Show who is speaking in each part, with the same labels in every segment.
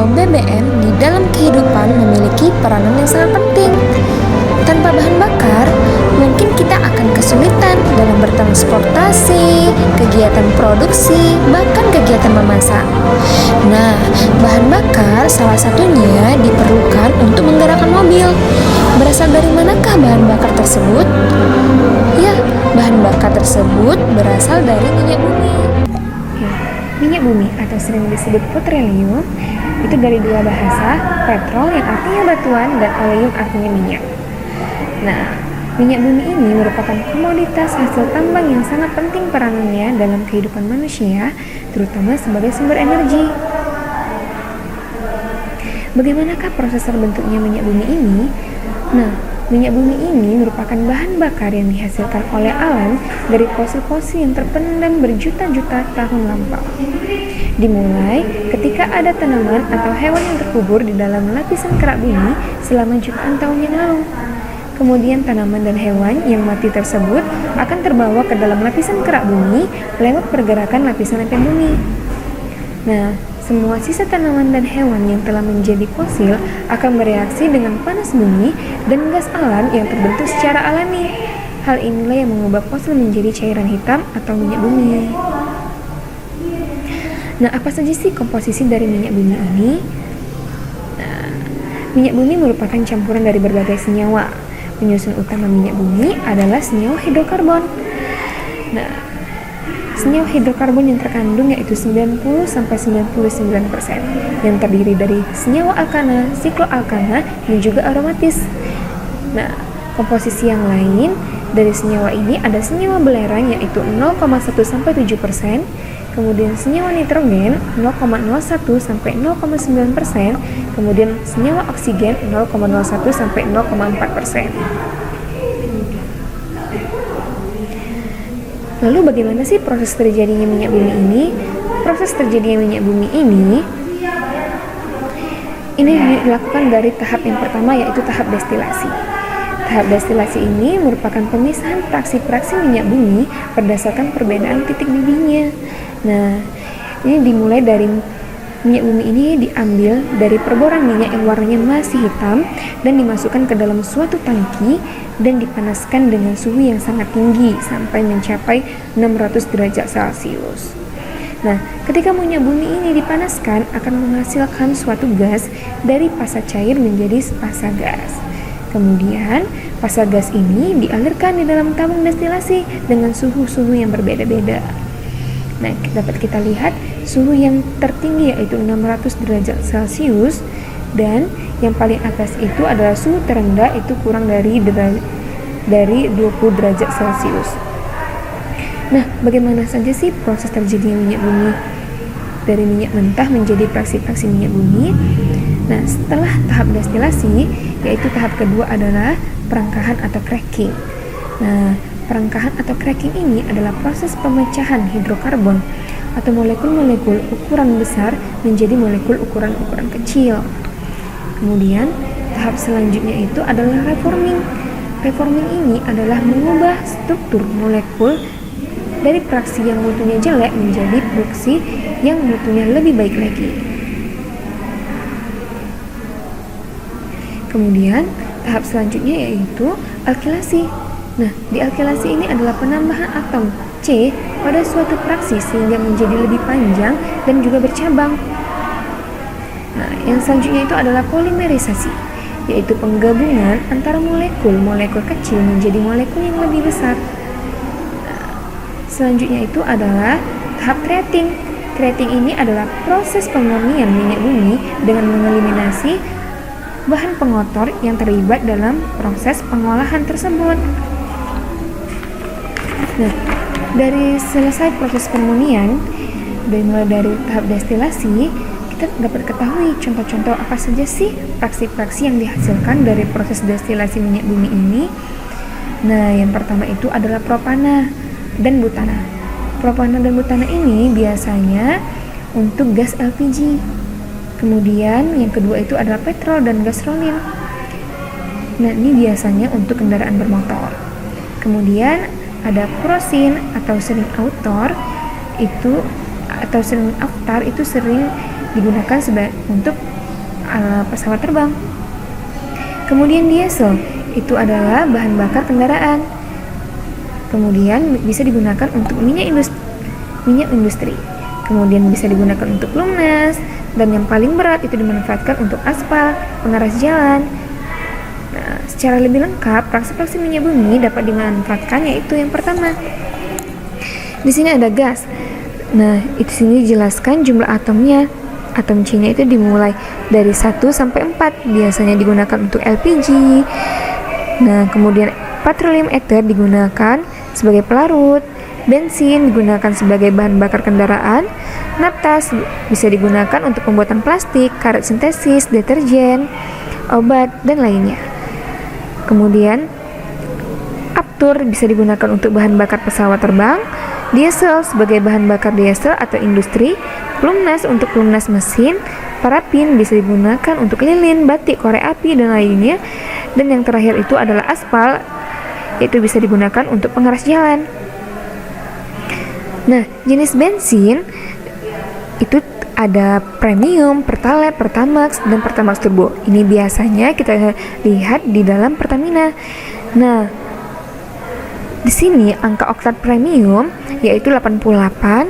Speaker 1: atau BBM di dalam kehidupan memiliki peranan yang sangat penting. Tanpa bahan bakar, mungkin kita akan kesulitan dalam bertransportasi, kegiatan produksi, bahkan kegiatan memasak. Nah, bahan bakar salah satunya diperlukan untuk menggerakkan mobil. Berasal dari manakah bahan bakar tersebut? Ya, bahan bakar tersebut berasal dari minyak bumi. Minyak bumi atau sering disebut petroleum itu dari dua bahasa, petrol yang artinya batuan dan oleum artinya minyak. Nah, minyak bumi ini merupakan komoditas hasil tambang yang sangat penting peranannya dalam kehidupan manusia, terutama sebagai sumber energi. Bagaimanakah proses terbentuknya minyak bumi ini? Nah, minyak bumi ini merupakan bahan bakar yang dihasilkan oleh alam dari fosil-fosil yang terpendam berjuta-juta tahun lampau. Dimulai ketika ada tanaman atau hewan yang terkubur di dalam lapisan kerak bumi selama jutaan tahun yang lalu. Kemudian tanaman dan hewan yang mati tersebut akan terbawa ke dalam lapisan kerak bumi lewat pergerakan lapisan lempeng bumi. Nah, semua sisa tanaman dan hewan yang telah menjadi fosil akan bereaksi dengan panas bumi dan gas alam yang terbentuk secara alami. Hal inilah yang mengubah fosil menjadi cairan hitam atau minyak bumi. Nah, apa saja sih komposisi dari minyak bumi ini? Nah, minyak bumi merupakan campuran dari berbagai senyawa. Penyusun utama minyak bumi adalah senyawa hidrokarbon. Nah, senyawa hidrokarbon yang terkandung yaitu 90-99% yang terdiri dari senyawa alkana, sikloalkana, dan juga aromatis. Nah, komposisi yang lain dari senyawa ini ada senyawa belerang yaitu 0,1-7%, kemudian senyawa nitrogen 0,01-0,9%, kemudian senyawa oksigen 0,01-0,4%. Lalu bagaimana sih proses terjadinya minyak bumi ini? Proses terjadinya minyak bumi ini dilakukan dari tahap yang pertama yaitu tahap destilasi. Tahap destilasi ini merupakan pemisahan fraksi-fraksi minyak bumi berdasarkan perbedaan titik didihnya. Nah, ini dimulai dari minyak bumi ini diambil dari perboran minyak yang warnanya masih hitam dan dimasukkan ke dalam suatu tangki dan dipanaskan dengan suhu yang sangat tinggi sampai mencapai 600 derajat Celcius. Nah, ketika minyak bumi ini dipanaskan akan menghasilkan suatu gas dari fasa cair menjadi fasa gas. Kemudian, fasa gas ini dialirkan di dalam tabung destilasi dengan suhu-suhu yang berbeda-beda. Nah, dapat kita lihat suhu yang tertinggi yaitu 600 derajat Celcius dan yang paling atas itu adalah suhu terendah itu kurang dari 20 derajat Celcius. Nah, bagaimana saja sih proses terjadinya minyak bumi dari minyak mentah menjadi fraksi-fraksi minyak bumi? Nah, setelah tahap destilasi, yaitu tahap kedua adalah perangkahan atau cracking. Nah, perangkahan atau cracking ini adalah proses pemecahan hidrokarbon atau molekul-molekul ukuran besar menjadi molekul ukuran-ukuran kecil. Kemudian, tahap selanjutnya itu adalah reforming. Reforming ini adalah mengubah struktur molekul dari fraksi yang mutunya jelek menjadi fraksi yang mutunya lebih baik lagi. Kemudian, tahap selanjutnya yaitu alkilasi. Nah, di alkilasi ini adalah penambahan atom C pada suatu fraksi sehingga menjadi lebih panjang dan juga bercabang. Nah, yang selanjutnya itu adalah polimerisasi, yaitu penggabungan antara molekul kecil menjadi molekul yang lebih besar. Nah, selanjutnya itu adalah tahap treating. Treating ini adalah proses pemurnian minyak bumi dengan mengeliminasi bahan pengotor yang terlibat dalam proses pengolahan tersebut. Nah, dari selesai proses pemurnian, mulai dari tahap destilasi, kita dapat ketahui contoh-contoh apa saja sih fraksi-fraksi yang dihasilkan dari proses destilasi minyak bumi ini. Nah, yang pertama itu adalah propana dan butana. Propana dan butana ini biasanya untuk gas LPG. Kemudian yang kedua itu adalah petrol dan gasolin. Nah, ini biasanya untuk kendaraan bermotor. Kemudian ada prosin atau sering aftar itu sering digunakan untuk ala pesawat terbang. Kemudian diesel, itu adalah bahan bakar kendaraan. Kemudian bisa digunakan untuk minyak industri. Kemudian bisa digunakan untuk pelumas, dan yang paling berat itu dimanfaatkan untuk aspal, pengeras jalan. Nah, secara lebih lengkap, fraksi-fraksi minyak bumi dapat dimanfaatkan, yaitu yang pertama. Di sini ada gas. Nah, di sini dijelaskan jumlah atomnya. Atom C-nya itu dimulai dari 1 sampai 4, biasanya digunakan untuk LPG. Nah, kemudian petroleum ether digunakan sebagai pelarut. Bensin digunakan sebagai bahan bakar kendaraan. Nafta bisa digunakan untuk pembuatan plastik, karet sintesis, deterjen, obat, dan lainnya. Kemudian Aptur bisa digunakan untuk bahan bakar pesawat terbang. Diesel sebagai bahan bakar diesel atau industri. Pelumas untuk pelumas mesin. Parafin bisa digunakan untuk lilin, batik, korek api, dan lainnya. Dan yang terakhir itu adalah aspal, yaitu bisa digunakan untuk pengeras jalan. Nah, jenis bensin itu ada premium, pertalite, pertamax, dan pertamax turbo. Ini biasanya kita lihat di dalam Pertamina. Nah, di sini angka oktan premium yaitu 88,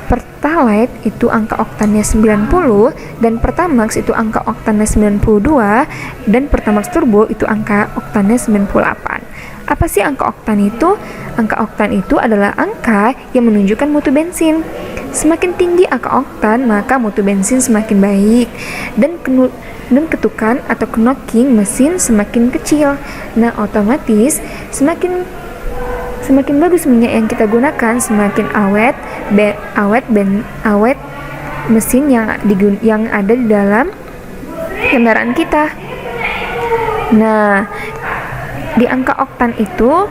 Speaker 1: pertalite itu angka oktannya 90, dan pertamax itu angka oktannya 92, dan pertamax turbo itu angka oktannya 98. Apa sih angka oktan itu? Angka oktan itu adalah angka yang menunjukkan mutu bensin. Semakin tinggi angka oktan, maka mutu bensin semakin baik, dan ketukan atau knocking mesin semakin kecil. Nah, otomatis semakin bagus minyak yang kita gunakan, semakin awet mesin yang ada di dalam kendaraan kita. Nah, di angka oktan itu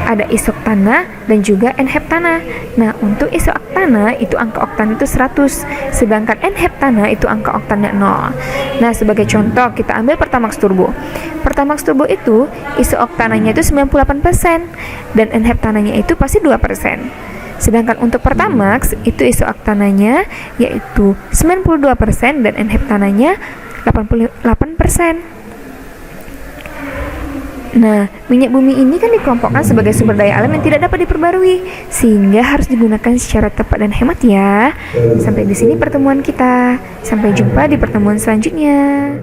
Speaker 1: ada isoktana dan juga enheptana. Nah, untuk isoktana itu angka oktan itu 100, sedangkan enheptana itu angka oktannya 0. Nah, sebagai contoh kita ambil Pertamax turbo. Pertamax turbo itu isooktananya itu 98% dan enheptananya itu pasti 2%. Sedangkan untuk Pertamax itu isooktananya yaitu 92% dan enheptananya 88%. Nah, minyak bumi ini kan dikelompokkan sebagai sumber daya alam yang tidak dapat diperbarui, sehingga harus digunakan secara tepat dan hemat ya. Sampai di sini pertemuan kita. Sampai jumpa di pertemuan selanjutnya.